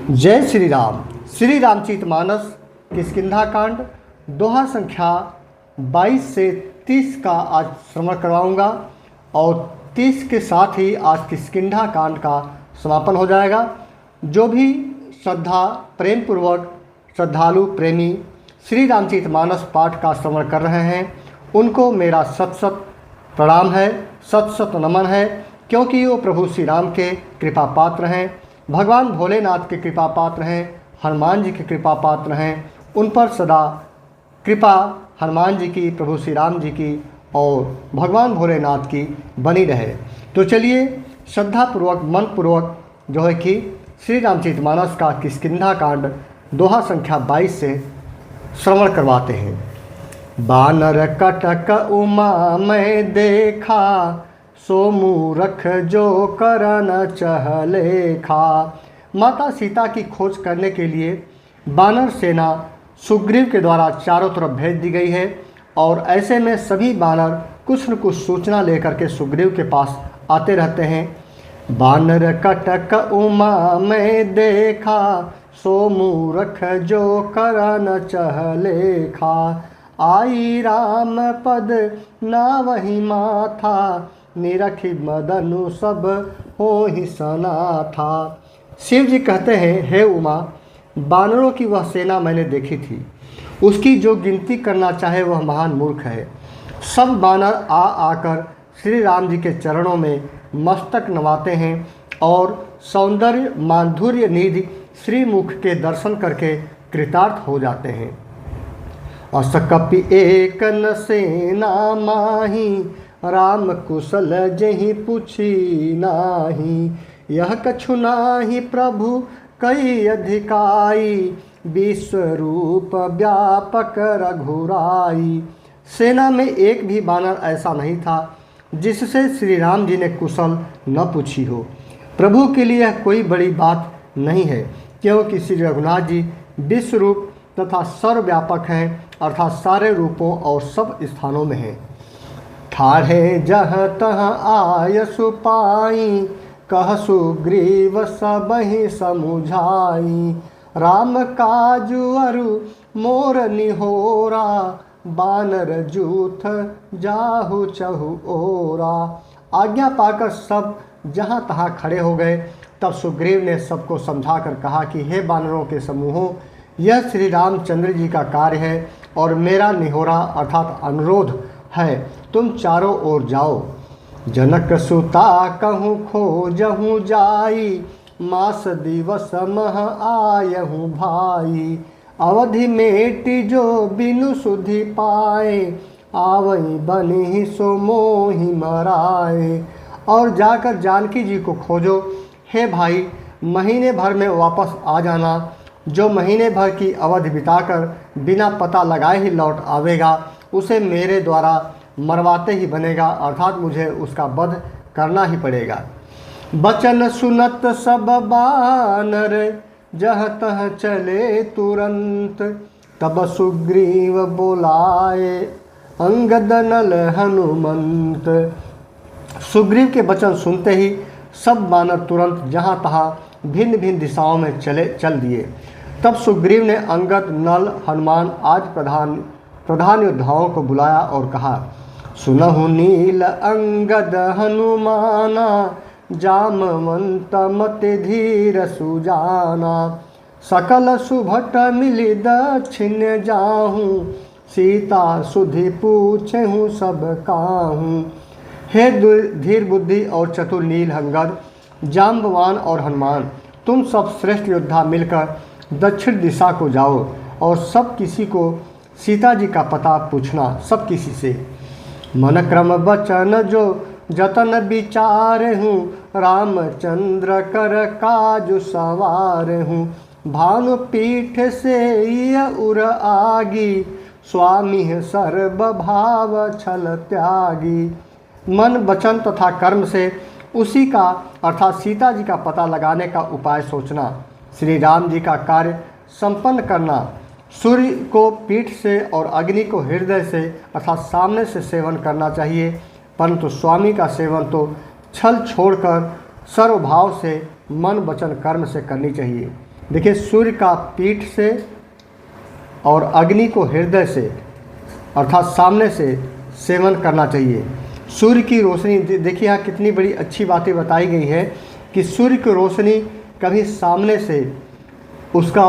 जय श्री राम। श्री रामचरितमानस किष्किंधा कांड दोहा संख्या 22 से 30 का आज श्रवण करवाऊंगा और 30 के साथ ही आज किष्किंधा कांड का समापन हो जाएगा। जो भी श्रद्धा प्रेम पूर्वक श्रद्धालु प्रेमी श्री रामचरितमानस पाठ का श्रवण कर रहे हैं उनको मेरा सत सत प्रणाम है, सत सत नमन है, क्योंकि वो प्रभु श्री राम के कृपा पात्र हैं, भगवान भोलेनाथ के कृपा पात्र हैं, हनुमान जी के कृपा पात्र हैं। उन पर सदा कृपा हनुमान जी की, प्रभु श्री राम जी की और भगवान भोलेनाथ की बनी रहे। तो चलिए श्रद्धापूर्वक मन पूर्वक जो है कि श्री रामचरितमानस का किष्किंधा कांड दोहा संख्या 22 से श्रवण करवाते हैं। बानर कटक उमा मैं देखा, सो मूरख जो करन चहलेखा। माता सीता की खोज करने के लिए बानर सेना सुग्रीव के द्वारा चारों तरफ भेज दी गई है और ऐसे में सभी बानर कुछ न कुछ सूचना लेकर के सुग्रीव के पास आते रहते हैं। बानर कटक उमा मैं देखा, सो मूरख जो करन चहलेखा। आई राम पद ना वही माथा, निरखी मदनु सब हो ही सना था। शिव जी कहते हैं, हे उमा, बानरों की वह सेना मैंने देखी थी, उसकी जो गिनती करना चाहे वह महान मूर्ख है। सब बानर आकर श्री राम जी के चरणों में मस्तक नवाते हैं और सौंदर्य माधुर्य निधि श्रीमुख के दर्शन करके कृतार्थ हो जाते हैं। अस कपि एक न सेना माही, राम कुशल जहि पुछि नाही। यह कछु नाही प्रभु कई अधिकाई, विश्व रूप व्यापक रघुराई। सेना में एक भी बानर ऐसा नहीं था जिससे श्री राम जी ने कुशल न पूछी हो। प्रभु के लिए यह कोई बड़ी बात नहीं है, क्योंकि श्री रघुनाथ जी विश्व रूप तथा सर्वव्यापक हैं, अर्थात सारे रूपों और सब स्थानों में हैं। ठाढ़े जह तह आय सुपाई, कह सुग्रीव सबहि समुझाई। राम काजु अरु मोर निहोरा, बानर जूथ जाहु चहु ओरा। आज्ञा पाकर सब जहाँ तहाँ खड़े हो गए। तब सुग्रीव ने सबको समझाकर कहा कि हे बानरों के समूहों, यह श्री रामचंद्र जी का कार्य है और मेरा निहोरा अर्थात अनुरोध है, तुम चारों ओर जाओ। जनक सुता कहूँ खोजहूँ जाई, मास दिवस मह आयहूँ भाई। अवधि मेटि जो बिनु सुधि पाए, आवई बनि सो मोहि मराए। और जाकर जानकी जी को खोजो। हे भाई, महीने भर में वापस आ जाना। जो महीने भर की अवधि बिताकर बिना पता लगाए ही लौट आवेगा, उसे मेरे द्वारा मरवाते ही बनेगा, अर्थात मुझे उसका वध करना ही पड़ेगा। बचन सुनत सब बानर, जह तह चले तुरंत। तब सुग्रीव बोलाए, अंगद नल हनुमंत। सुग्रीव के वचन सुनते ही सब बानर तुरंत जहाँ तहाँ भिन्न भिन्न दिशाओं में चल दिए। तब सुग्रीव ने अंगद, नल, हनुमान आज प्रधान योद्धाओं को बुलाया और कहा, सुनहु नील अंगद हनुमाना, जामवंत मति धीर सुजाना। सकल सुभट मिली दक्षिण जाहूँ, सीता सुधि पूछहूँ सब काहूँ। हे धीर बुद्धि और चतुर नील अंगद, जाम्बवान और हनुमान, तुम सब श्रेष्ठ योद्धा मिलकर दक्षिण दिशा को जाओ और सब किसी को सीता जी का पता पूछना, सब किसी से। मन क्रम बचन जो जतन विचार हूँ, रामचंद्र कर काजु सवार हूँ। भानु पीठ से यह उर आगी, स्वामी सर्व भाव छल त्यागी। मन वचन तथा कर्म से उसी का अर्थात सीता जी का पता लगाने का उपाय सोचना, श्री राम जी का कार्य संपन्न करना। सूर्य को पीठ से और अग्नि को हृदय से अर्थात सामने से सेवन करना चाहिए, परंतु स्वामी का सेवन तो छल छोड़कर सर्वभाव से मन वचन कर्म से करनी चाहिए। देखिए, सूर्य का पीठ से और अग्नि को हृदय से अर्थात सामने से सेवन करना चाहिए। सूर्य की रोशनी, देखिए यहाँ कितनी बड़ी अच्छी बातें बताई गई है कि सूर्य की रोशनी कभी सामने से उसका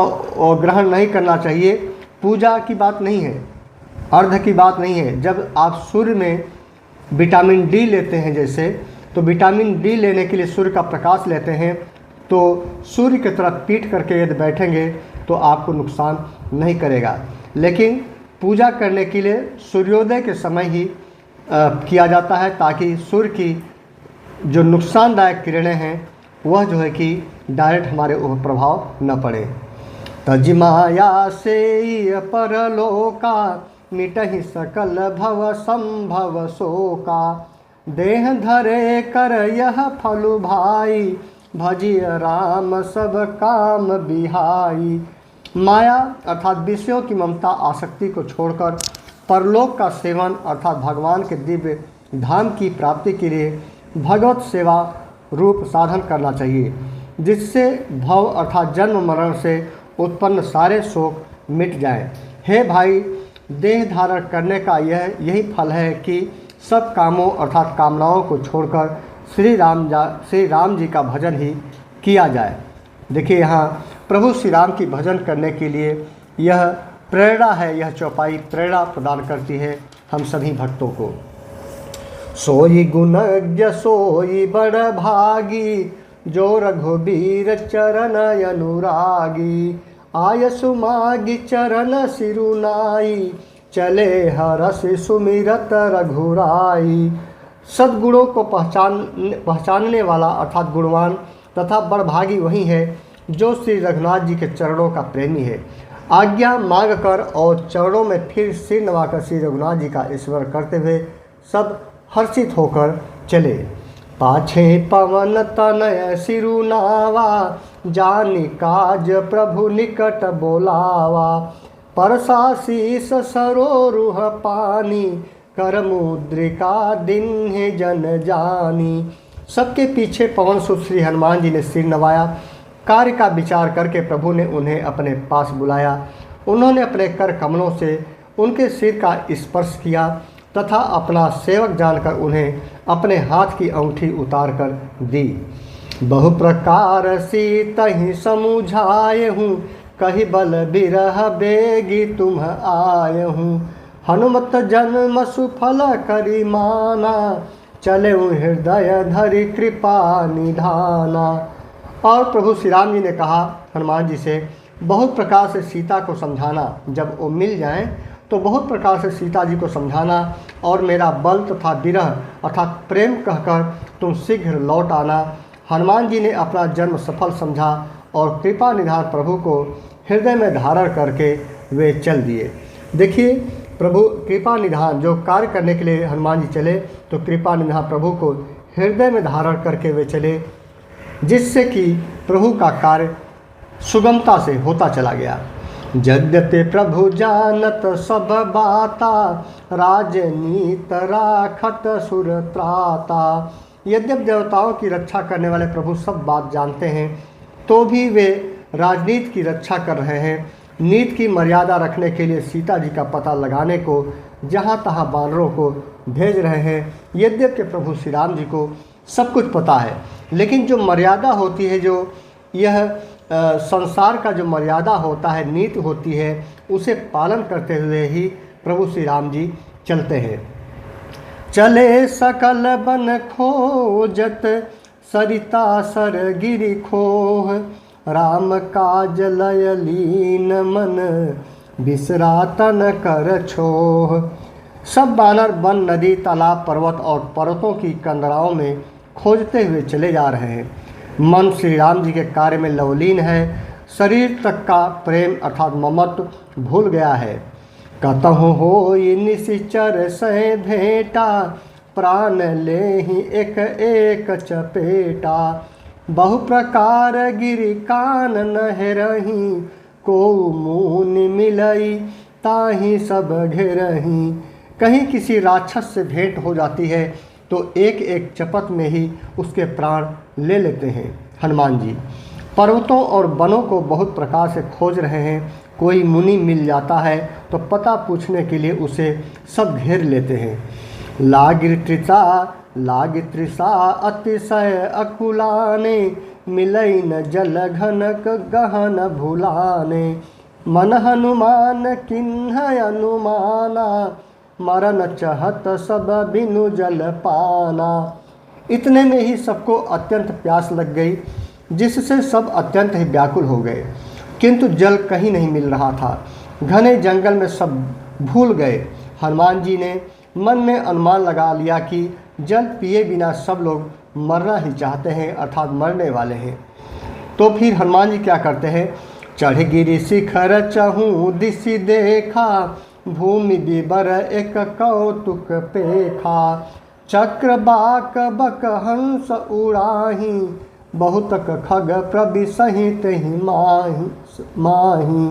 ग्रहण नहीं करना चाहिए। पूजा की बात नहीं है, अर्घ की बात नहीं है। जब आप सूर्य में विटामिन डी लेते हैं जैसे, तो विटामिन डी लेने के लिए सूर्य का प्रकाश लेते हैं, तो सूर्य की तरफ पीठ करके यदि बैठेंगे तो आपको नुकसान नहीं करेगा। लेकिन पूजा करने के लिए सूर्योदय के समय ही किया जाता है, ताकि सूर्य की जो नुकसानदायक किरणें हैं वह जो है कि डायरेक्ट हमारे ऊपर प्रभाव न पड़े। तजिमाया से परलोका मिटहि सकल भव संभव शोका, देह धरे कर यह फलु भाई, भजिय राम सब काम बिहाई। माया अर्थात विषयों की ममता आसक्ति को छोड़कर परलोक का सेवन अर्थात भगवान के दिव्य धाम की प्राप्ति के लिए भगवत सेवा रूप साधन करना चाहिए, जिससे भव अर्थात जन्म मरण से उत्पन्न सारे शोक मिट जाएं। हे भाई, देह धारण करने का यही फल है कि सब कामों अर्थात कामनाओं को छोड़कर श्री राम जी का भजन ही किया जाए। देखिए, यहाँ प्रभु श्री राम की भजन करने के लिए यह प्रेरणा है, यह चौपाई प्रेरणा प्रदान करती है हम सभी भक्तों को। सोई गुणज्ञ सोई बड़ भागी, जो रघुबीर चरण अनुरागी, आयसु मागी चरण सिरुनाई, चले हरस सुमिरत रघुराई। सद्गुणों को पहचानने वाला अर्थात गुणवान तथा बड़भागी वही है जो श्री रघुनाथ जी के चरणों का प्रेमी है। आज्ञा मांग कर और चरणों में फिर सिर नवाकर श्री रघुनाथ जी का स्मरण करते हुए सब हर्षित होकर चले। पाछे पवन तनय सिरुनावा, जानि काज प्रभु निकट बोलावा, परसा शीस सरोरुह पानी, कर मुद्रिका दिन्हे जन जानी। सबके पीछे पवन सुत श्री हनुमान जी ने सिर नवाया। कार्य का विचार करके प्रभु ने उन्हें अपने पास बुलाया। उन्होंने अपने कर कमलों से उनके सिर का स्पर्श किया तथा अपना सेवक जानकर उन्हें अपने हाथ की अंगूठी उतार कर दी। बहु प्रकार सीतहि समुझाए हूँ, कही बल बिरह बेगी तुम आय हूँ। हनुमत जन्म सुफल करी माना, चले हृदय धरि कृपा निधाना। और प्रभु श्री राम जी ने कहा हनुमान जी से, बहुत प्रकार से सीता को समझाना, जब वो मिल जाएं तो बहुत प्रकार से सीता जी को समझाना और मेरा बल तथा विरह अर्थात प्रेम कहकर तुम शीघ्र लौट आना। हनुमान जी ने अपना जन्म सफल समझा और कृपा निधान प्रभु को हृदय में धारण करके वे चल दिए। देखिए, प्रभु कृपा निधान जो कार्य करने के लिए हनुमान जी चले, तो कृपा निधान प्रभु को हृदय में धारण करके वे चले, जिससे कि प्रभु का कार्य सुगमता से होता चला गया। यद्यपि प्रभु जानत सब बाता, राजनीत राखत सुर त्राता। यद्यपि देवताओं की रक्षा करने वाले प्रभु सब बात जानते हैं, तो भी वे राजनीति की रक्षा कर रहे हैं। नीति की मर्यादा रखने के लिए सीता जी का पता लगाने को जहाँ तहाँ बानरों को भेज रहे हैं। यद्यपि प्रभु श्री राम जी को सब कुछ पता है, लेकिन जो मर्यादा होती है, जो यह संसार का जो मर्यादा होता है, नीति होती है, उसे पालन करते हुए ही प्रभु श्री राम जी चलते हैं। चले सकल बन खोजत, सरिता सर गिरि खोह, राम काज लय लीन मन, बिसरा तन कर छोह। सब बानर वन, नदी, तालाब, पर्वत और पर्वतों की कंदराओं में खोजते हुए चले जा रहे हैं। मन श्री राम जी के कार्य में लवलीन है, शरीर तक का प्रेम अर्थात ममत्व भूल गया है। कतहु होई निशिचर से भेंटा, प्राण लेहि एक एक चपेटा। बहु प्रकार गिरि कान नहरहि, को मुनि मिलई ताहि सब घेरहि। कहीं किसी राक्षस से भेंट हो जाती है तो एक एक चपत में ही उसके प्राण ले लेते हैं हनुमान जी। पर्वतों और वनों को बहुत प्रकार से खोज रहे हैं। कोई मुनि मिल जाता है तो पता पूछने के लिए उसे सब घेर लेते हैं। लागित्रिसा अतिशय अकुलाने, मिलई न जल घनक गहन भुलाने। मन हनुमान किन्ह अनुमाना, मरन चहत सब बिनु जल पाना। इतने में ही सबको अत्यंत प्यास लग गई, जिससे सब अत्यंत ही व्याकुल हो गए, किंतु जल कहीं नहीं मिल रहा था। घने जंगल में सब भूल गए। हनुमान जी ने मन में अनुमान लगा लिया कि जल पिए बिना सब लोग मरना ही चाहते हैं, अर्थात मरने वाले हैं। तो फिर हनुमान जी क्या करते हैं, चढ़ गिरि शिखर चहूँ दिशि देखा, भूमि विबर एक कौतुक पेखा। चक्र बाक बक हंस उड़ाही, बहुतक खग प्रबिसहि तहि माही।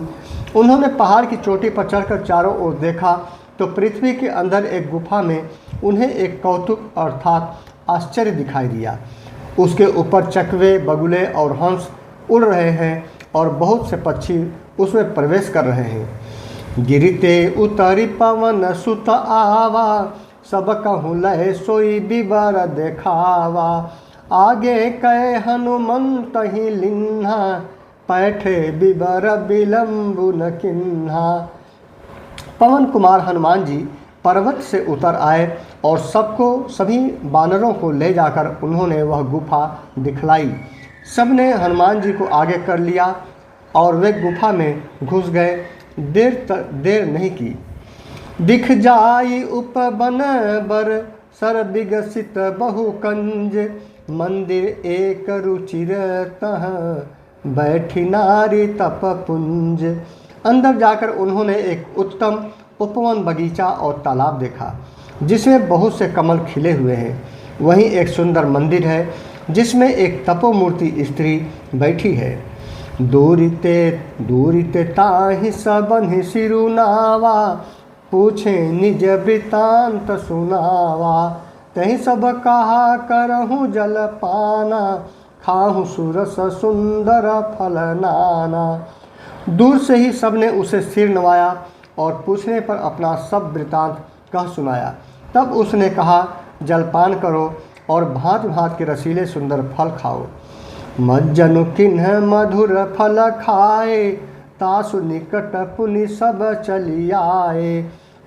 उन्होंने पहाड़ की चोटी पर चढ़कर चारों ओर देखा तो पृथ्वी के अंदर एक गुफा में उन्हें एक कौतुक अर्थात आश्चर्य दिखाई दिया। उसके ऊपर चकवे, बगुले और हंस उड़ रहे हैं और बहुत से पक्षी उसमें प्रवेश कर रहे हैं। गिरते उतरी पवन सुत आवा, सब कहूँ लय सोई बिबर देखावा। आगे कह हनुमंत ही लिन्हा, पैठे बिबर बिलम्बु न किन्हा। पवन कुमार हनुमान जी पर्वत से उतर आए और सभी बानरों को ले जाकर उन्होंने वह गुफा दिखलाई। सबने हनुमान जी को आगे कर लिया और वे गुफा में घुस गए। देर नहीं की। दिख जाई उपवन बर, सर विगसित बहु कंज। मंदिर एक रुचिर तह, बैठी नारी तप पुंज। अंदर जाकर उन्होंने एक उत्तम उपवन, बगीचा और तालाब देखा, जिसमें बहुत से कमल खिले हुए हैं। वहीं एक सुंदर मंदिर है, जिसमें एक तपोमूर्ति स्त्री बैठी है। दूरिते ताहि सबन्हि सिरुनावा, पूछे निज वृतांत सुनावा। तहि सब कहा करहूँ जल पाना, खाहूँ सुरस सुंदर फल नाना। दूर से ही सबने उसे सिर नवाया और पूछने पर अपना सब वृतांत कह सुनाया। तब उसने कहा, जलपान करो और भांत भांत के रसीले सुंदर फल खाओ। मज्जनु किन्ह मधुर फल खाए, तासु निकट पुनि सब चली आए।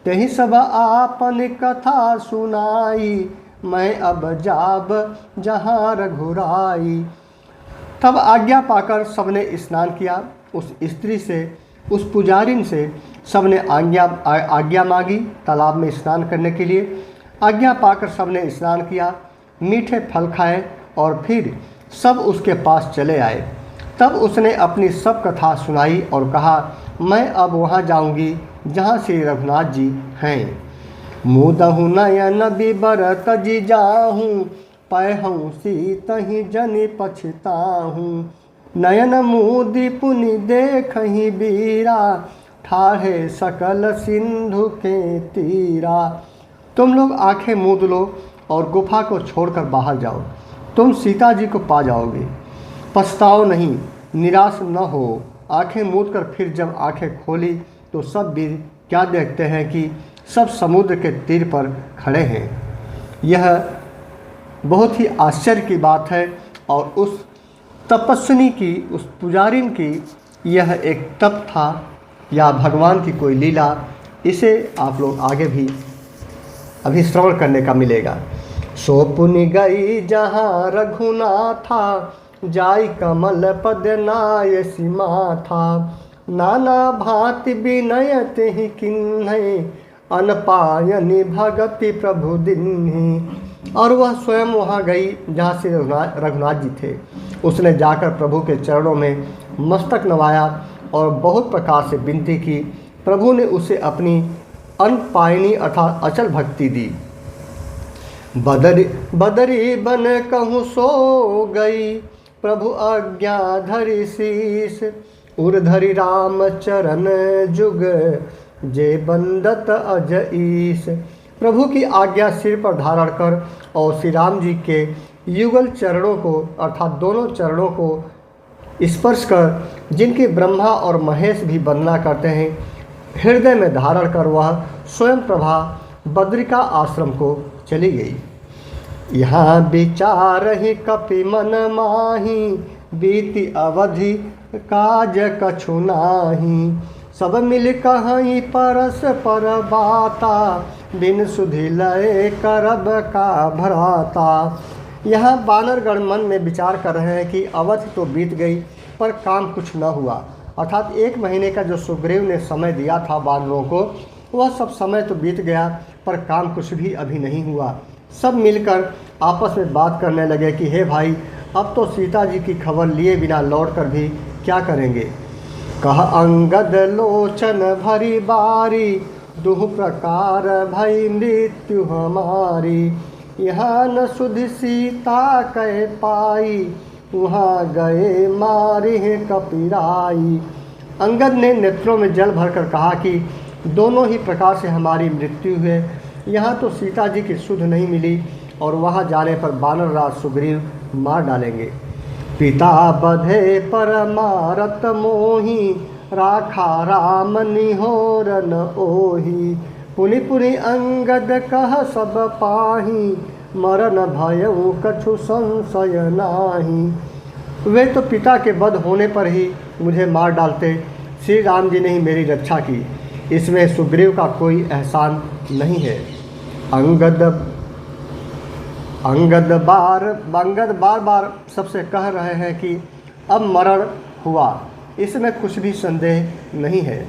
तहि सब आपन कथा सुनाई, मैं अब जाब जहाँ रघुराई। तब आज्ञा पाकर सबने स्नान किया। उस स्त्री से, उस पुजारिन से सबने आज्ञा मांगी तालाब में स्नान करने के लिए। आज्ञा पाकर सबने स्नान किया, मीठे फल खाए और फिर सब उसके पास चले आए। तब उसने अपनी सब कथा सुनाई और कहा, मैं अब वहाँ जाऊँगी जहाँ श्री रघुनाथ जी हैं। मुदहु नयन बिबर तजि जाहूँ, पैहूँ सीतहि जनि पछताहूँ। नयन मुदि पुनि देखहि बीरा, ठाढ़े सकल सिंधु के तीरा। तुम लोग आंखें मूंद लो और गुफा को छोड़कर बाहर जाओ, तुम सीता जी को पा जाओगे। पछताओ नहीं, निराश न हो। आंखें मूंद कर फिर जब आंखें खोली तो सब वीर क्या देखते हैं कि सब समुद्र के तीर पर खड़े हैं। यह बहुत ही आश्चर्य की बात है और उस तपस्विनी की, उस पुजारिन की यह एक तप था या भगवान की कोई लीला। इसे आप लोग आगे भी अभी श्रवण करने का मिलेगा। सो पुनि गई जहाँ रघुनाथा, जाई कमल पद नाय सीमा था। नाना भांति विनय तेहि किन्है, अनपायनि भगति प्रभु दिन्हि। और वह स्वयं वहाँ गई जहाँ से रघुनाथ जी थे। उसने जाकर प्रभु के चरणों में मस्तक नवाया और बहुत प्रकार से विनती की। प्रभु ने उसे अपनी अनपायनी अर्थात अचल भक्ति दी। बदरी बन कहूँ सो गई, प्रभु आज्ञा धरि शीस। उर्धरि राम चरण जुग, जे बंदत अज ईस। प्रभु की आज्ञा सिर पर धारण कर और श्री राम जी के युगल चरणों को अर्थात दोनों चरणों को स्पर्श कर जिनकी ब्रह्मा और महेश भी वंदना करते हैं, हृदय में धारण कर वह स्वयं प्रभा बद्रिका आश्रम को चली गई। यहाँ विचार ही कपि मन माही, बीती अवधि काज कछु नाही। सब मिल कहीं परस पर बाता, बिन सुधि लय करब का भराता। यहाँ बानरगण मन में विचार कर रहे हैं कि अवधि तो बीत गई पर काम कुछ न हुआ, अर्थात 1 महीने का जो सुग्रीव ने समय दिया था बानरों को, वह सब समय तो बीत गया पर काम कुछ भी अभी नहीं हुआ। सब मिलकर आपस में बात करने लगे कि हे भाई, अब तो सीता जी की खबर लिए बिना लौटकर भी क्या करेंगे। कह अंगद लोचन भरी बारी, दुह प्रकार भई मृत्यु हमारी। यहाँ न सुध सीता कह पाई, वहाँ गए मारे कपिराई। अंगद ने नेत्रों में जल भरकर कहा कि दोनों ही प्रकार से हमारी मृत्यु है। यहाँ तो सीता जी की सुध नहीं मिली और वहाँ जाने पर बानर राज सुग्रीव मार डालेंगे। पिता बधे पर मारत मोही, राखा राम निहोर न ओही। पुनि पुनि अंगद कह सब पाही, मरन भयउ कछु संशय नाही। वे तो पिता के वध होने पर ही मुझे मार डालते, श्री राम जी ने ही मेरी रक्षा की, इसमें सुग्रीव का कोई एहसान नहीं है। अंगद बार बार सबसे कह रहे हैं कि अब मरण हुआ, इसमें कुछ भी संदेह नहीं है।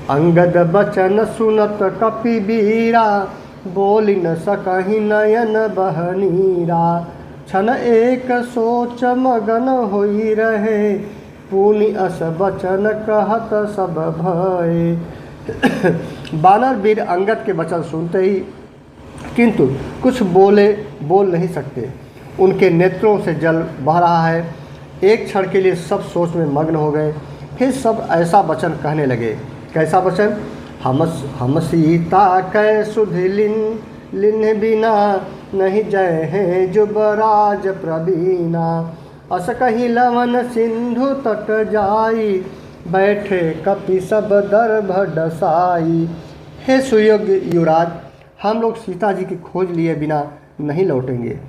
अंगद बचन सुनत कपि बीरा, बोली न सकहि नयन बहनीरा। क्षण एक सोच मगन होई रहे, पुनि अस बचन कहत सब भय। बानर वीर अंगद के वचन सुनते ही किंतु कुछ बोल नहीं सकते। उनके नेत्रों से जल बह रहा है। एक क्षण के लिए सब सोच में मग्न हो गए। फिर सब ऐसा वचन कहने लगे। कैसा वचन? हम सीता कै सुधि लिन बिना, नहीं जय हैं जुबराज प्रवीणा। अस कही लवन सिंधु तट जाई, बैठे कपि सब दर्भ डसाई। हे सुयोग्य युवराज, हम लोग सीता जी की खोज लिए बिना नहीं लौटेंगे।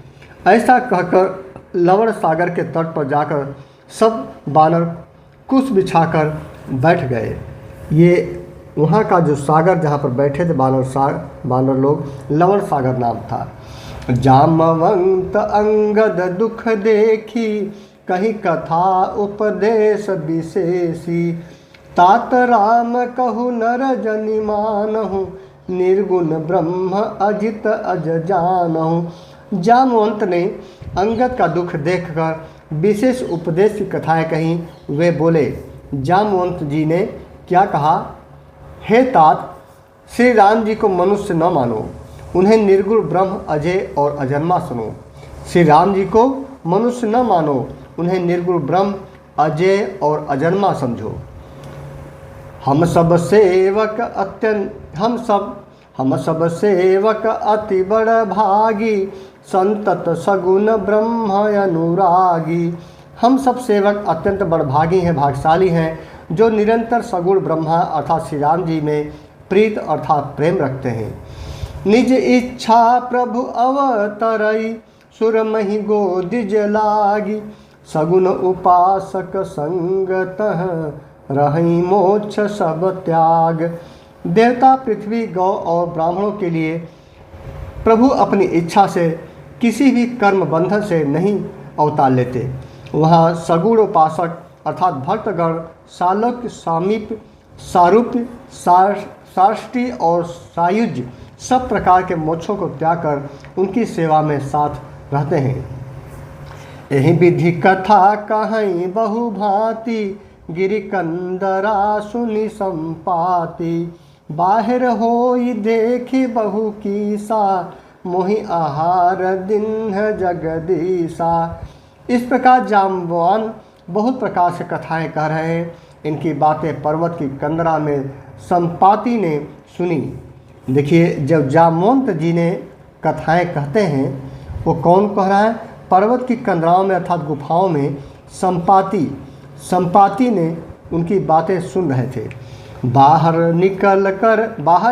ऐसा कहकर लवण सागर के तट पर जाकर सब बानर कुश बिछाकर बैठ गए। ये वहाँ का जो सागर जहाँ पर बैठे थे बानर लोग, लवण सागर नाम था। जामवंत अंगद दुख देखी, कहीं कथा उपदेश विशेषी। तात राम कहु नर जनि मानहु, निर्गुण ब्रह्म अजित अज जानहु। जामवंत ने अंगद का दुख देखकर विशेष उपदेश की कथाएं कहीं। वे बोले, जामवंत जी ने क्या कहा? हे तात, श्री राम जी को मनुष्य न मानो, उन्हें निर्गुण ब्रह्म अजय और अजन्मा सुनो। श्री राम जी को मनुष्य न मानो, उन्हें निर्गुण ब्रह्म अजय और अजन्मा समझो। हम सब सेवक अति बड़ भागी, संतत सगुण ब्रह्म अनुरागी। हम सब सेवक अत्यंत बड़भागी हैं, भाग्यशाली हैं, जो निरंतर सगुण ब्रह्मा अर्थात श्री राम जी में प्रीत अर्थात प्रेम रखते हैं। निज इच्छा प्रभु अवतरई, सुर मही गोदिज लागी। सगुण उपासक संगतः, रही मोक्ष सब त्याग। देवता, पृथ्वी, गौ और ब्राह्मणों के लिए प्रभु अपनी इच्छा से किसी भी कर्म बंधन से नहीं अवतार लेते। वहाँ सगुण उपासक अर्थात भक्तगण सालोक्य, सामीप्य, सारूप्य, साष्टी और सायुज्य सब प्रकार के मोक्षों को त्याग कर उनकी सेवा में साथ रहते हैं। यही विधि कथा कहीं बहु भांति, गिरि कंदरा सुनि संपाति। बाहिर होई देखी बहु कीसा, मोहि आहार दिन जगदीसा। इस प्रकार जाम्बवान बहुत प्रकार से कथाएं कह रहे हैं। इनकी बातें पर्वत की कंदरा में संपाति ने सुनी। देखिए, जब जामवंत जी ने कथाएं कहते हैं, वो कौन कह रहा है? पर्वत की कंदराओं में अर्थात गुफाओं में संपाति संपाति ने उनकी बातें सुन रहे थे। बाहर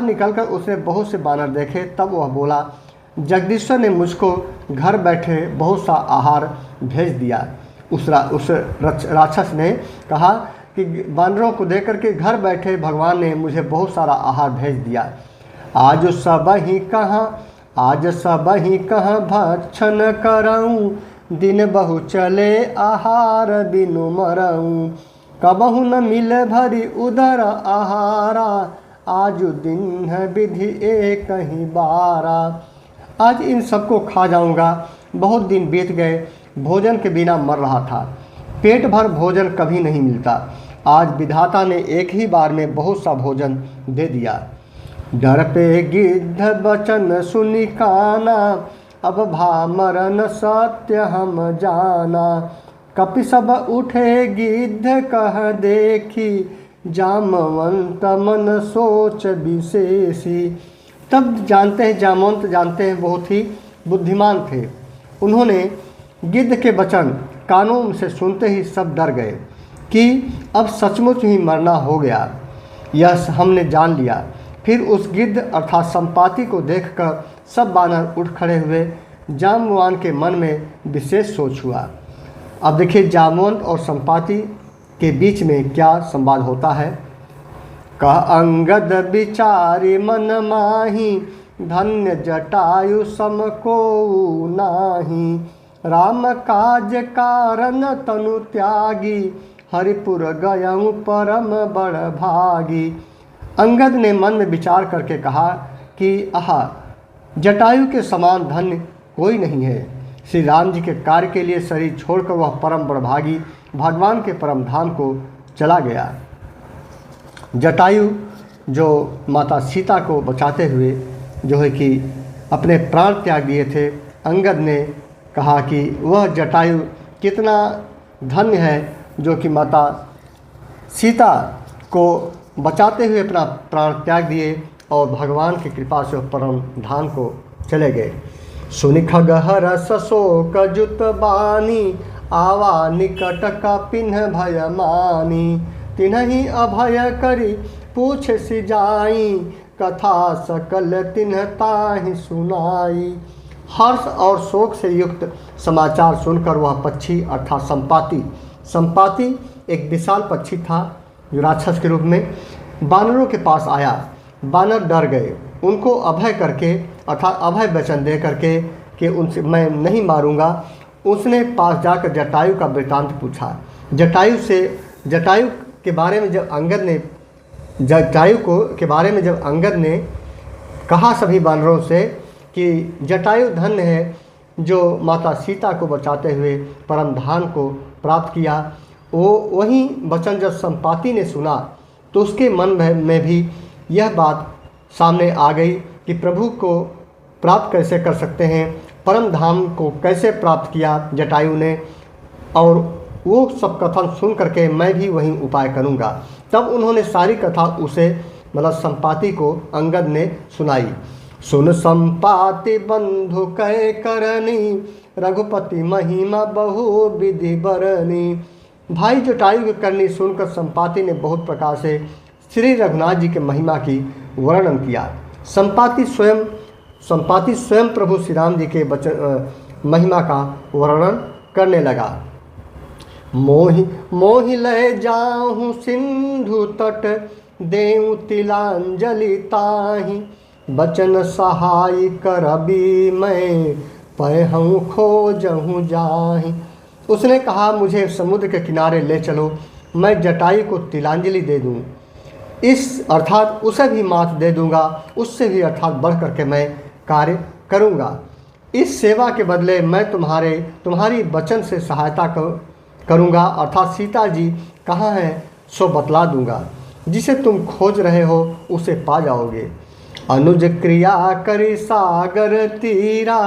निकलकर उसने बहुत से बानर देखे। तब वह बोला, जगदीश्वर ने मुझको घर बैठे बहुत सा आहार भेज दिया। उस राक्षस ने कहा कि बानरों को देकर के घर बैठे भगवान ने मुझे बहुत सारा आहार भेज दिया। आज सब ही कहाँ भक्षण करऊँ, दिन बहु चले आहार बिनु मरऊँ। कबहु न मिले भरी उदर आहारा, आज दिन है विधि एक ही बारा। आज इन सबको खा जाऊंगा। बहुत दिन बीत गए, भोजन के बिना मर रहा था। पेट भर भोजन कभी नहीं मिलता। आज विधाता ने एक ही बार में बहुत सा भोजन दे दिया। डर पे गिद्ध बचन सुनि काना, अब भा मरन सत्य हम जाना। कपि सब उठे गिद्ध कह देखी, जामवंत मन सोच विशेषी। तब जामवंत जानते हैं बहुत ही बुद्धिमान थे। उन्होंने गिद्ध के वचन कानों से सुनते ही सब डर गए कि अब सचमुच ही मरना हो गया। यह हमने जान लिया। फिर उस गिद्ध अर्थात संपाति को देखकर सब बानर उठ खड़े हुए। जाम्बवान के मन में विशेष सोच हुआ। अब देखिए जाम्बवंत और संपाति के बीच में क्या संवाद होता है। कह अंगद विचारी मन माही, धन्य जटायु सम को नाही। राम काज कारण तनु त्यागी, हरिपुर गयऊँ परम बड़ भागी। अंगद ने मन में विचार करके कहा कि आहा, जटायु के समान धन्य कोई नहीं है। श्री राम जी के कार्य के लिए शरीर छोड़कर वह परम बड़भागी भगवान के परम धाम को चला गया। जटायु जो माता सीता को बचाते हुए जो है कि अपने प्राण त्याग दिए थे, अंगद ने कहा कि वह जटायु कितना धन्य है जो कि माता सीता को बचाते हुए अपना प्राण त्याग दिए और भगवान की कृपा से परम धाम को चले गए। सुनि खगहर शोक जुत बानी, आवा निकट का पिन्ह भय मानी। तिन्हि अभय करी पूछ सी जाई, कथा सकल तिन्ह ताहि सुनाई। हर्ष और शोक से युक्त समाचार सुनकर वह पक्षी अर्थात संपाति एक विशाल पक्षी था जो राक्षस के रूप में बानरों के पास आया। बानर डर गए। उनको अभय करके अर्थात अभय वचन दे करके कि उनसे मैं नहीं मारूंगा, उसने पास जाकर जटायु का वृत्तांत पूछा। जटायु के बारे में जब अंगद ने कहा सभी बानरों से कि जटायु धन्य है जो माता सीता को बचाते हुए परम धाम को प्राप्त किया, वो वही वचन जब संपाति ने सुना तो उसके मन में भी यह बात सामने आ गई कि प्रभु को प्राप्त कैसे कर सकते हैं, परम धाम को कैसे प्राप्त किया जटायु ने, और वो सब कथन सुन करके मैं भी वही उपाय करूँगा। तब उन्होंने सारी कथा उसे मतलब संपाति को अंगद ने सुनाई। सुन संपाति बंधु कै करनी, रघुपति महिमा बहु विधि बरनी। भाई जटायु की करनी सुनकर संपाति ने बहुत प्रकार से श्री रघुनाथ जी के महिमा की वर्णन किया। संपाति स्वयं प्रभु श्री राम जी के महिमा का वर्णन करने लगा। मोहि लय जाहूँ सिंधु तट, देऊँ तिलांजलि ताहि। बचन सहाय करबी मैं, पहूँ खोजहूँ जाहि। उसने कहा मुझे समुद्र के किनारे ले चलो, मैं जटायु को तिलांजलि दे दूँ, इस अर्थात उसे भी मात दे दूँगा, उससे भी अर्थात बढ़ करके मैं कार्य करूँगा। इस सेवा के बदले मैं तुम्हारी वचन से सहायता करूँगा, अर्थात सीता जी कहाँ हैं सो बतला दूँगा, जिसे तुम खोज रहे हो उसे पा जाओगे। अनुज क्रिया करी सागर तीरा,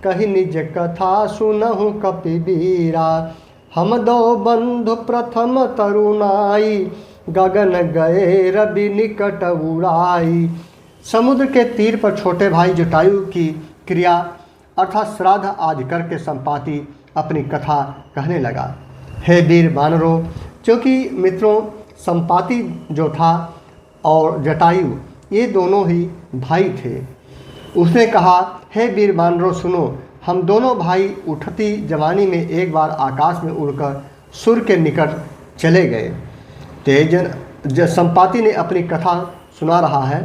कही निज कथा सुनहु कपिबीरा। हम दो बंधु प्रथम तरुणाई, गगन गए रवि निकट उड़ाई। समुद्र के तीर पर छोटे भाई जटायु की क्रिया अर्थात श्राद्ध आदि करके संपाति अपनी कथा कहने लगा। हे वीर वानरों, क्योंकि मित्रों संपाति जो था और जटायु ये दोनों ही भाई थे। उसने कहा, हे वीर वानरों सुनो, हम दोनों भाई उठती जवानी में एक बार आकाश में उड़कर सूर्य के निकट चले गए। तेज संपाति ने अपनी कथा सुना रहा है।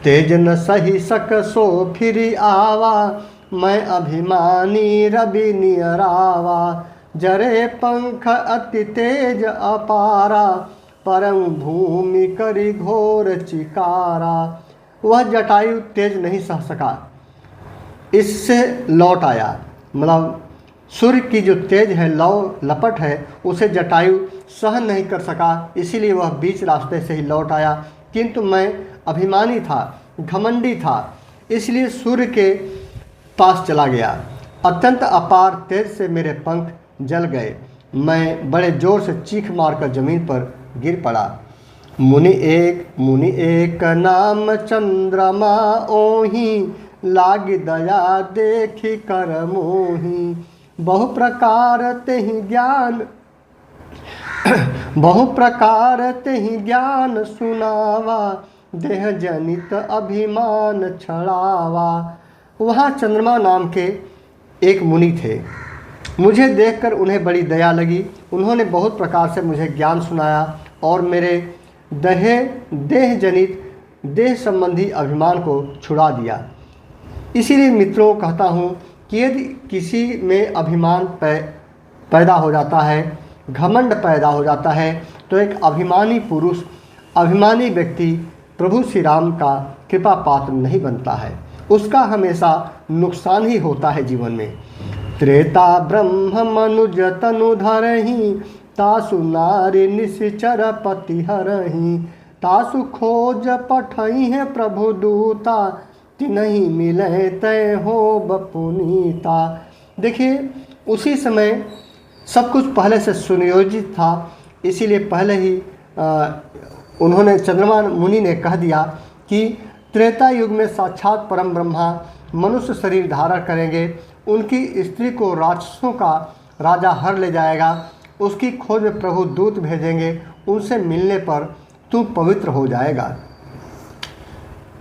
तेज न सही सक सो फिर आवा, मैं अभिमानी रवि नियरावा, जरे पंख अति तेज अपारा, परम भूमि करी घोर चिकारा। वह जटायु तेज नहीं सह सका, इससे लौट आया। मतलब सूर्य की जो तेज है, लौ लपट है, उसे जटायु सहन नहीं कर सका, इसीलिए वह बीच रास्ते से ही लौट आया। किंतु मैं अभिमानी था, घमंडी था, इसलिए सूर्य के पास चला गया। अत्यंत अपार तेज से मेरे पंख जल गए, मैं बड़े जोर से चीख मारकर जमीन पर गिर पड़ा। मुनि एक नाम चंद्रमा ओही, लाग दया देखी कर मोही, बहु प्रकार तेहि ज्ञान सुनावा, देह जनित अभिमान छड़ावा। वहाँ चंद्रमा नाम के एक मुनि थे। मुझे देखकर उन्हें बड़ी दया लगी। उन्होंने बहुत प्रकार से मुझे ज्ञान सुनाया और मेरे देह जनित देह संबंधी अभिमान को छुड़ा दिया। इसीलिए मित्रों कहता हूँ कि यदि किसी में अभिमान पैदा हो जाता है, घमंड पैदा हो जाता है, तो एक अभिमानी पुरुष, अभिमानी व्यक्ति प्रभु श्री राम का कृपा पात्र नहीं बनता है, उसका हमेशा नुकसान ही होता है जीवन में। त्रेता ब्रह्म मनुज तनु धरहि, तासु नारी निश्चर पति हरहि, तासु खोज पठई है प्रभु दूता, तिनहि मिले तय हो बपुनीता। देखिए उसी समय सब कुछ पहले से सुनियोजित था, इसीलिए पहले ही उन्होंने चंद्रमा मुनि ने कह दिया कि त्रेता युग में साक्षात परम ब्रह्मा मनुष्य शरीर धारण करेंगे, उनकी स्त्री को राक्षसों का राजा हर ले जाएगा, उसकी खोज में प्रभु दूत भेजेंगे, उनसे मिलने पर तू पवित्र हो जाएगा।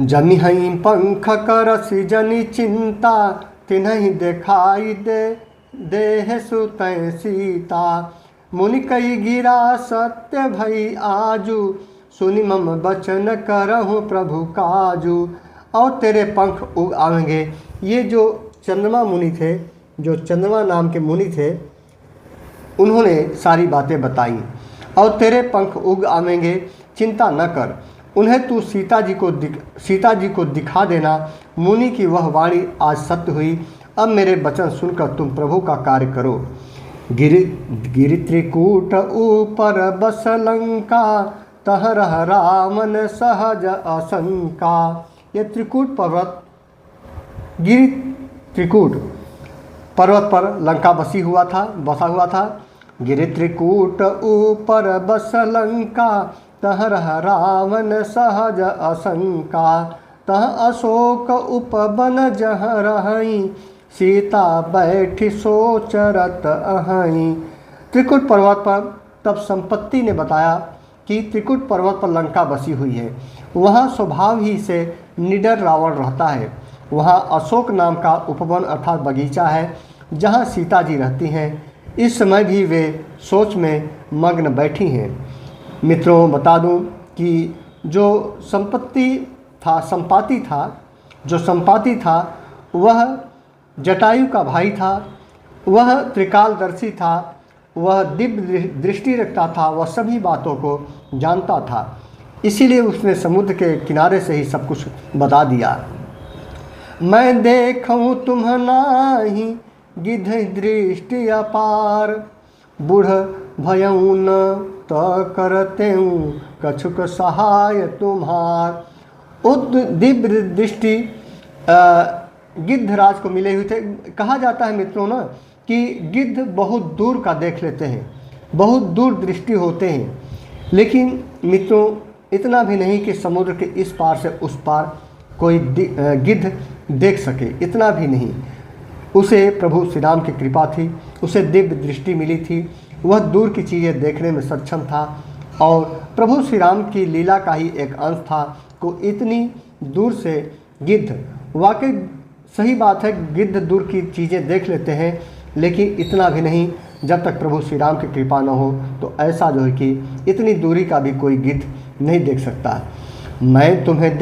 जमिहई पंख करसी जनि चिंता, तिन्हि देखाई देह सुतय सीता, मुनि कई गिरा सत्य भई आजू, सुनि मम बचन करहु प्रभु काजू। और तेरे पंख उग आवेंगे। ये जो चंद्रमा मुनि थे, जो चंद्रमा नाम के मुनि थे, उन्होंने सारी बातें बताई। और तेरे पंख उग आवेंगे, चिंता न कर, उन्हें तू सीता जी को दिखा देना। मुनि की वह वाणी आज सत्य हुई। अब मेरे वचन सुनकर तुम प्रभु का कार्य करो। गिरि त्रिकूट ऊपर बस लंका, तह रह रामन सहज असंका। ये त्रिकूट पर्वत, गिरि त्रिकूट पर्वत पर लंका बसा हुआ था। गिरि त्रिकूट ऊपर बस लंका, तह रह रावण सहज असंका। तह अशोक उपवन जह रहई, सीता बैठी सोचरत अहई। त्रिकुट पर्वत पर तब संपत्ति ने बताया कि त्रिकुट पर्वत पर लंका बसी हुई है, वहाँ स्वभाव ही से निडर रावण रहता है। वहाँ अशोक नाम का उपवन अर्थात बगीचा है, जहाँ सीता जी रहती हैं। इस समय भी वे सोच में मग्न बैठी हैं। मित्रों बता दूं कि जो संपाति था वह जटायु का भाई था, वह त्रिकालदर्शी था, वह दिव्य दृष्टि रखता था, वह सभी बातों को जानता था। इसीलिए उसने समुद्र के किनारे से ही सब कुछ बता दिया। मैं देखूं तुम नाही गिद्ध दृष्टि अपार, बूढ़ भयउन त करते कछुक सहाय तुम्हार। उद दिव्य दृष्टि गिद्धराज को मिले हुए थे। कहा जाता है मित्रों ना कि गिद्ध बहुत दूर का देख लेते हैं, बहुत दूर दृष्टि होते हैं, लेकिन मित्रों इतना भी नहीं कि समुद्र के इस पार से उस पार कोई गिद्ध देख सके, इतना भी नहीं। उसे प्रभु श्री राम की कृपा थी, उसे दिव्य दृष्टि मिली थी। वह दूर की चीज़ें देखने में सक्षम था और प्रभु श्री राम की लीला का ही एक अंश था को इतनी दूर से गिद्ध, वाकई सही बात है, गिद्ध दूर की चीज़ें देख लेते हैं, लेकिन इतना भी नहीं। जब तक प्रभु श्री राम की कृपा न हो तो ऐसा जो है कि इतनी दूरी का भी कोई गिद्ध नहीं देख सकता। मैं तुम्हें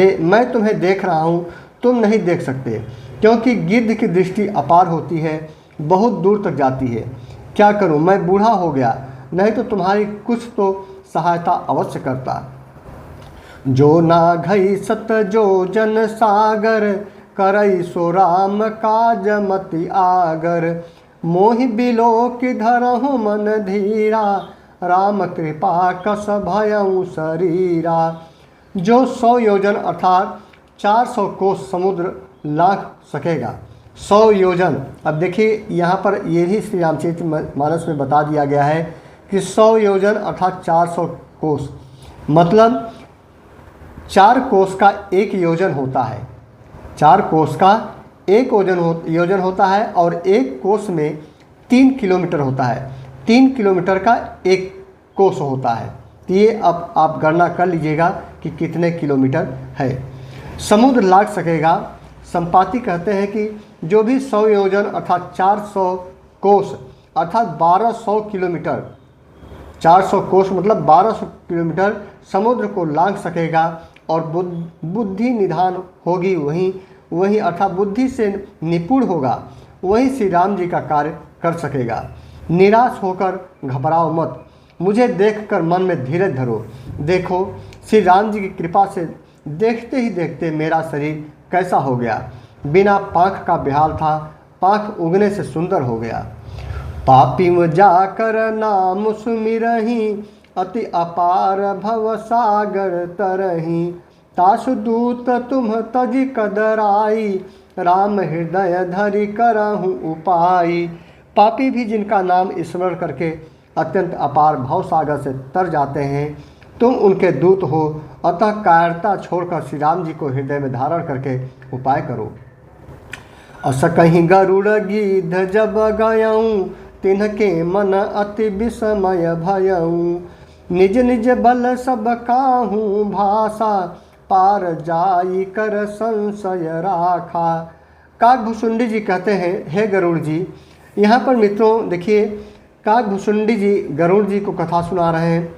देख रहा हूँ, तुम नहीं देख सकते, क्योंकि गिद्ध की दृष्टि अपार होती है, बहुत दूर तक जाती है। क्या करूँ, मैं बूढ़ा हो गया, नहीं तो तुम्हारी कुछ तो सहायता अवश्य करता। जो ना घई सत जो जन सागर, करई सो राम काज मति आगर। मोहि बिलो कि धरहु मन धीरा, राम कृपा कस भयउ शरीरा। जो 100 योजन अर्थात 400 कोस समुद्र लांघ सकेगा। 100 योजन, अब देखिए यहाँ पर ये ही श्री रामचरितमानस में बता दिया गया है कि 100 योजन अर्थात 400 कोस, मतलब 4 कोस का 1 योजन होता है। 4 कोस का 1 योजन होता है और 1 कोस में 3 किलोमीटर होता है। 3 किलोमीटर का 1 कोस होता है। तो ये अब आप गणना कर लीजिएगा कि कितने किलोमीटर है। समुद्र लांघ सकेगा, संपाति कहते हैं कि जो भी 100 योजन अर्थात 400 कोस अर्थात 1200 किलोमीटर, 400 कोस मतलब 1200 किलोमीटर समुद्र को लांघ सकेगा और बुद्धि निधान होगी, वही अर्थात बुद्धि से निपुण होगा, वही श्री राम जी का कार्य कर सकेगा। निराश होकर घबराओ मत, मुझे देखकर मन में धीरज धरो। देखो श्री राम जी की कृपा से देखते ही देखते मेरा शरीर कैसा हो गया, बिना पाँख का बेहाल था, पाँख उगने से सुंदर हो गया। पापी जाकर नाम सुमिरही, अति अपार भव सागर तरही। तासु दूत तुम तजी कदराई, राम हृदय धरि करहु उपाई। पापी भी जिनका नाम स्मरण करके अत्यंत अपार भव सागर से तर जाते हैं, तुम उनके दूत हो, अतः कायरता छोड़कर श्री राम जी को हृदय में धारण करके उपाय करो। अस कहीं गरुड़ गिद्ध जब गयऊँ, तिन्हके मन अति विस्मय भयऊँ। निज निज बल सब काहू भाषा, पार जाई कर संशय राखा। काकभुसुंडी जी कहते हैं, हे गरुड़ जी। यहाँ पर मित्रों देखिए, काकभुसुंडी जी गरुड़ जी को कथा सुना रहे हैं,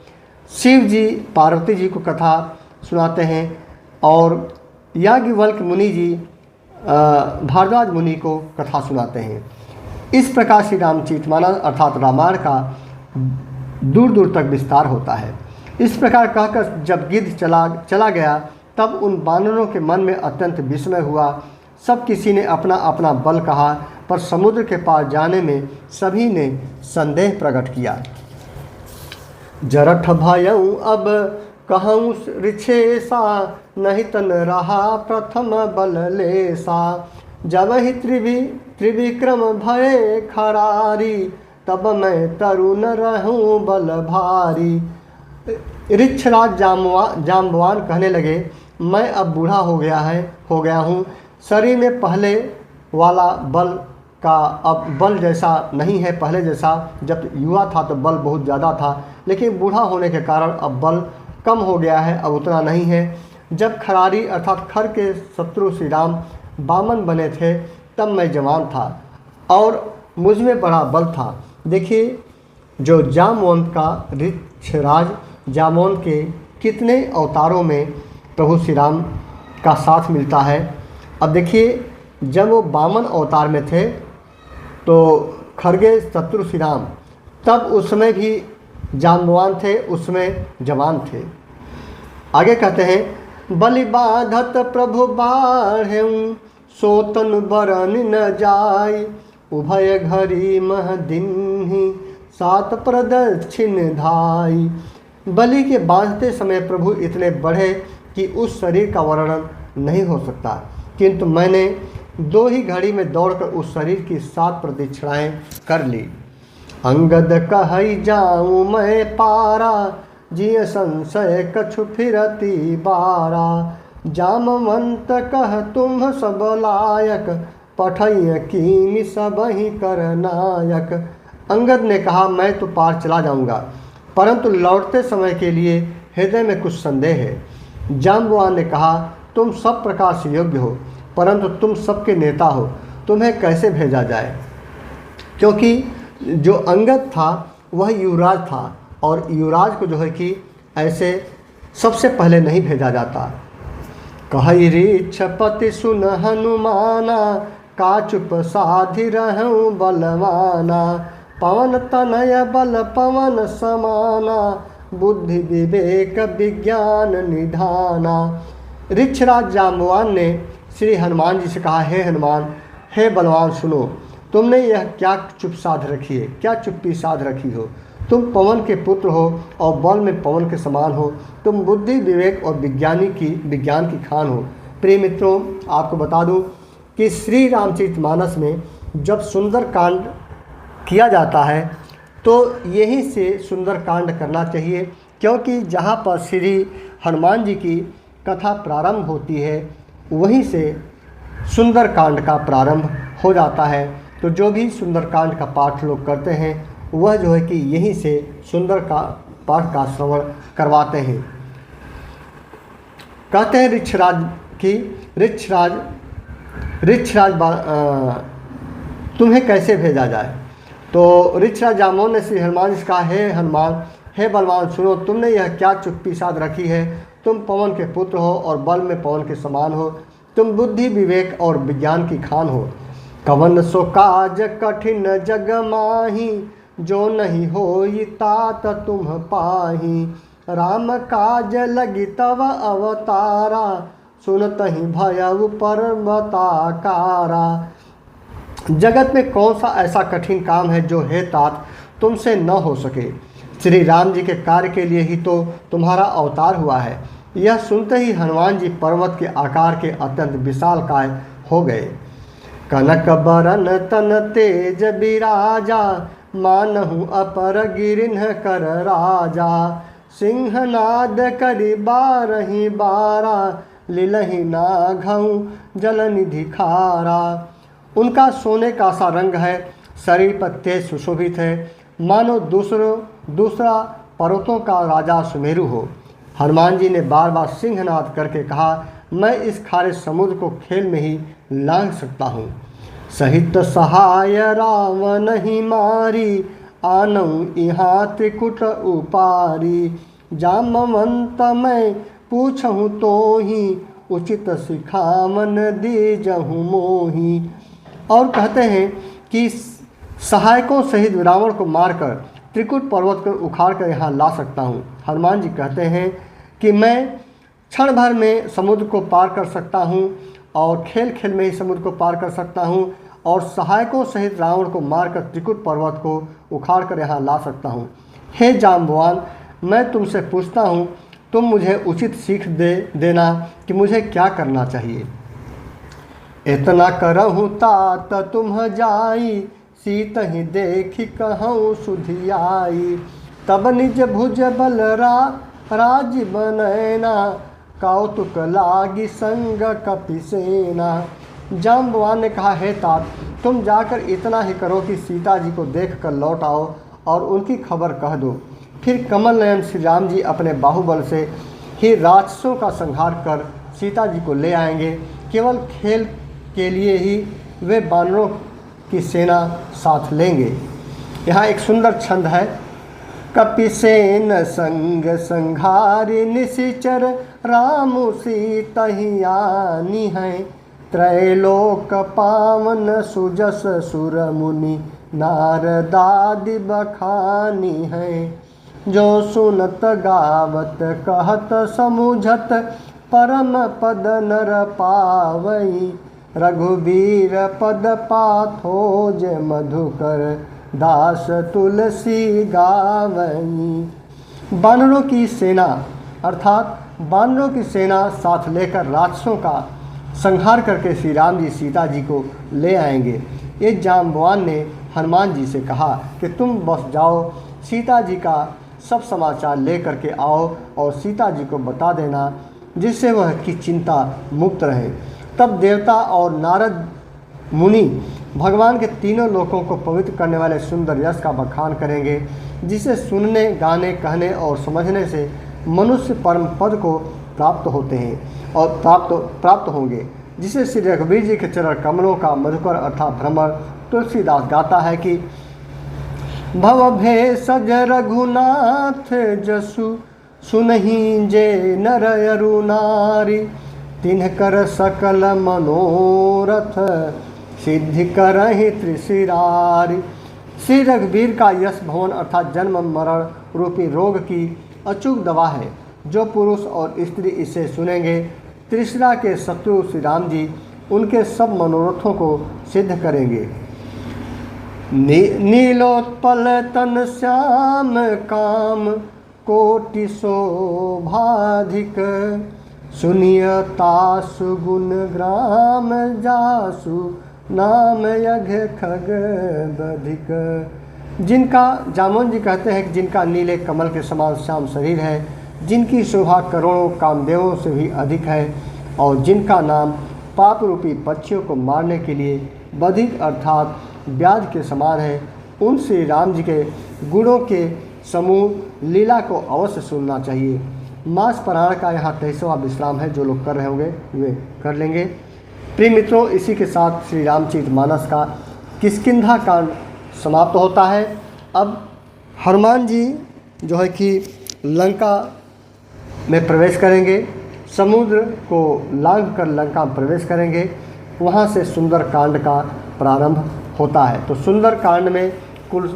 शिव जी पार्वती जी को कथा सुनाते हैं और याज्ञवल्क्य मुनि जी भारद्वाज मुनि को कथा सुनाते हैं। इस प्रकार श्री रामचरितमानस अर्थात रामायण का दूर दूर तक विस्तार होता है। इस प्रकार कहकर जब गिद्ध चला गया, तब उन बानरों के मन में अत्यंत विस्मय हुआ। सब किसी ने अपना अपना बल कहा, पर समुद्र के पार जाने में सभी ने संदेह प्रकट किया। जरठ भयऊँ अब कहूँ ऋक्षेसा, नहीं तन रहा प्रथम बल लेसा। जब ही त्रिविक्रम भये खरारी, तब मैं तरुण रहूँ बल भारी। ऋक्षराज जाम्बवान कहने लगे, मैं अब बूढ़ा हो गया हूँ, शरीर में पहले वाला बल का अब बल जैसा नहीं है, पहले जैसा। जब युवा था तो बल बहुत ज़्यादा था, लेकिन बूढ़ा होने के कारण अब बल कम हो गया है, अब उतना नहीं है। जब खरारी अर्थात खर के शत्रु श्री राम बामन बने थे, तब मैं जवान था और मुझ में बड़ा बल था। देखिए, जो जामवंत का ऋक्षराज जामवंत के कितने अवतारों में प्रभु श्री राम का साथ मिलता है। अब देखिए, जब वो बामन अवतार में थे तो खरगे शत्रु श्री राम, तब उस समय भी जाम्बवान थे, उसमें जवान थे। आगे कहते हैं, बलि बाधत प्रभु बाढ़ेऊँ, सोतन बरन न जाय। उभय घरी मह दिन्हि, सात प्रदक्षिण धाई। बलि के बांधते समय प्रभु इतने बढ़े कि उस शरीर का वर्णन नहीं हो सकता, किंतु मैंने 2 ही घड़ी में दौड़कर उस शरीर की 7 प्रदक्षिणाएं कर ली। अंगद कहई जाऊँ मैं पारा, जिय संशय कछु फिरती बारा। जामवंत कह तुम सब लायक, पठय कीनि सबहि कर नायक। अंगद ने कहा, मैं तो पार चला जाऊंगा, परंतु लौटते समय के लिए हृदय में कुछ संदेह है। जाम्बवान ने कहा, तुम सब प्रकार से योग्य हो, परंतु तुम सबके नेता हो, तुम्हें कैसे भेजा जाए? क्योंकि जो अंगद था वह युवराज था, और युवराज को जो है कि ऐसे सबसे पहले नहीं भेजा जाता। कहि रीक्षपति सुन हनुमाना, का चुप साधि रहूं बलवाना। पवन तनय बल पवन समाना, बुद्धि विवेक विज्ञान निधाना। ऋक्षराज जाम्बवान ने श्री हनुमान जी से कहा, हे हनुमान, हे बलवान, सुनो, तुमने यह क्या चुप साध रखी है, क्या चुप्पी साध रखी हो? तुम पवन के पुत्र हो और बल में पवन के समान हो, तुम बुद्धि विवेक और विज्ञान की खान हो। प्रिय मित्रों, आपको बता दूं कि श्री रामचरितमानस में जब सुंदर कांड किया जाता है तो यहीं से सुंदर कांड करना चाहिए, क्योंकि जहाँ पर श्री हनुमान जी की कथा प्रारंभ होती है वहीं से सुंदर कांड का प्रारंभ हो जाता है। तो जो भी सुंदर कांड का पाठ लोग करते हैं वह जो है कि यहीं से सुंदर का पाठ का श्रवण करवाते हैं। कहते हैं ऋक्षराज की, ऋक्षराज तुम्हें कैसे भेजा जाए? तो ऋक्षराज जाम्बवान ने श्री हनुमान जी से कहा, हे हनुमान, हे बलवान, सुनो, तुमने यह क्या चुप्पी साध रखी है? तुम पवन के पुत्र हो और बल में पवन के समान हो, तुम बुद्धि विवेक और विज्ञान की खान हो। कवन सो काज कठिन जग माही, जो नहीं होई तात तुम पाही। राम काज लगी तव अवतारा, सुनतहि भयउ पर्वताकारा। जगत में कौन सा ऐसा कठिन काम है जो हे तात तुमसे न हो सके? श्री राम जी के कार्य के लिए ही तो तुम्हारा अवतार हुआ है। यह सुनते ही हनुमान जी पर्वत के आकार के अत्यंत विशालकाय हो गए। कनक बरन तन तेज बिराजा, मानहु अपर गिरिन्ह कर राजा। सिंहनाद करि बारहि बारा, लीलहि नाघउ जल निधि खारा। उनका सोने का सा रंग है, शरीर पर तेज सुशोभित है, मानो दूसरा पर्वतों का राजा सुमेरु हो। हनुमान जी ने बार बार सिंहनाद करके कहा, मैं इस खारे समुद्र को खेल में ही लांघ सकता हूँ। सहित सहाय रावण ही मारी, आनऊ यहाँ त्रिकुट उपारी। जामवंत मैं पूछहूँ तो ही, उचित सिखावन दीजहूँ मोही। और कहते हैं कि सहायकों सहित रावण को मारकर त्रिकुट पर्वत को उखाड़ कर यहाँ ला सकता हूँ। हनुमान जी कहते हैं कि मैं क्षण भर में समुद्र को पार कर सकता हूँ और खेल खेल में ही समुद्र को पार कर सकता हूँ, और सहायकों सहित रावण को मारकर त्रिकुट पर्वत को उखाड़ कर यहाँ ला सकता हूँ। हे जाम्बवान, मैं तुमसे पूछता हूँ, तुम मुझे उचित सीख देना कि मुझे क्या करना चाहिए। इतना करहूँ तात तुम जाई, सीत ही देखी कहूँ सुधियाई। तब निज भुज बल राज बनैना, कौतुक लागी संग कपिसेना। जाम्बवान ने कहा, हे तात, तुम जाकर इतना ही करो कि सीता जी को देख कर लौट आओ और उनकी खबर कह दो। फिर कमल नयन श्री राम जी अपने बाहुबल से ही राक्षसों का संहार कर सीता जी को ले आएंगे। केवल खेल के लिए ही वे बानरों की सेना साथ लेंगे। यहाँ एक सुंदर छंद है। कपिसेन संग संघारि निशिचर, राम सीता ही आनी है। त्रैलोक पावन सुजस सुर मुनि, नारदादि बखानी है। जो सुनत गावत कहत समुझत, परम पद नर पावई। रघुबीर पद पाथोज, मधुकर दास तुलसी गावई। बानरों की सेना अर्थात बानरों की सेना साथ लेकर राक्षसों का संहार करके श्री राम जी सीता जी को ले आएंगे। ये जाम्बवान ने हनुमान जी से कहा कि तुम बस जाओ, सीता जी का सब समाचार ले करके आओ और सीता जी को बता देना, जिससे वह की चिंता मुक्त रहे। तब देवता और नारद मुनि भगवान के तीनों लोकों को पवित्र करने वाले सुंदर यश का बखान करेंगे, जिसे सुनने, गाने, कहने और समझने से मनुष्य परम पद को प्राप्त होते हैं और प्राप्त होंगे, जिसे श्री रघुवीर जी के चरण कमलों का मधुकर अर्थात भ्रमर तुलसीदास गाता है कि भव भेषज रघुनाथ जसु सुनहि जे नर अरु नारी, तिन्हकर सकल मनोरथ सिद्धि करहि त्रिशिरारी। श्री रघुवीर का यश भवन अर्थात जन्म मरण रूपी रोग की अचूक दवा है। जो पुरुष और स्त्री इसे सुनेंगे, त्रिशिरा के शत्रु श्री राम जी उनके सब मनोरथों को सिद्ध करेंगे। नीलोत्पल तन श्याम काम कोटि शोभाधिक, सुनियतासु गुण ग्राम जासु नाम यज्ञ खग बधिक। जिनका जामोन जी कहते हैं कि जिनका नीले कमल के समान श्याम शरीर है, जिनकी शोभा करोड़ों कामदेवों से भी अधिक है, और जिनका नाम पाप रूपी पक्षियों को मारने के लिए बधिक अर्थात व्याध के समान है, उन श्री राम जी के गुणों के समूह लीला को अवश्य सुनना चाहिए। मास पुराण का यहाँ 23वां विश्राम है, जो लोग कर रहे होंगे वे कर लेंगे। प्रिय मित्रों, इसी के साथ श्री रामचरितमानस का किष्किंधा कांड समाप्त होता है। अब हनुमान जी जो है कि लंका में प्रवेश करेंगे, समुद्र को लांघ कर लंका में प्रवेश करेंगे, वहाँ से सुंदर कांड का प्रारंभ होता है। तो सुंदर कांड में कुल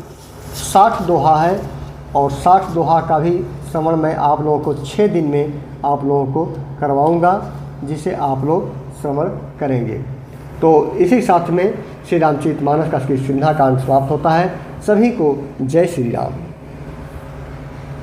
60 दोहा है और 60 दोहा का भी श्रवण मैं आप लोगों को 6 दिन में आप लोगों को करवाऊंगा, जिसे आप लोग श्रवण करेंगे। तो इसी साथ में श्री रामचरितमानस का किष्किंधा कांड समाप्त होता है। सभी को जय श्री राम।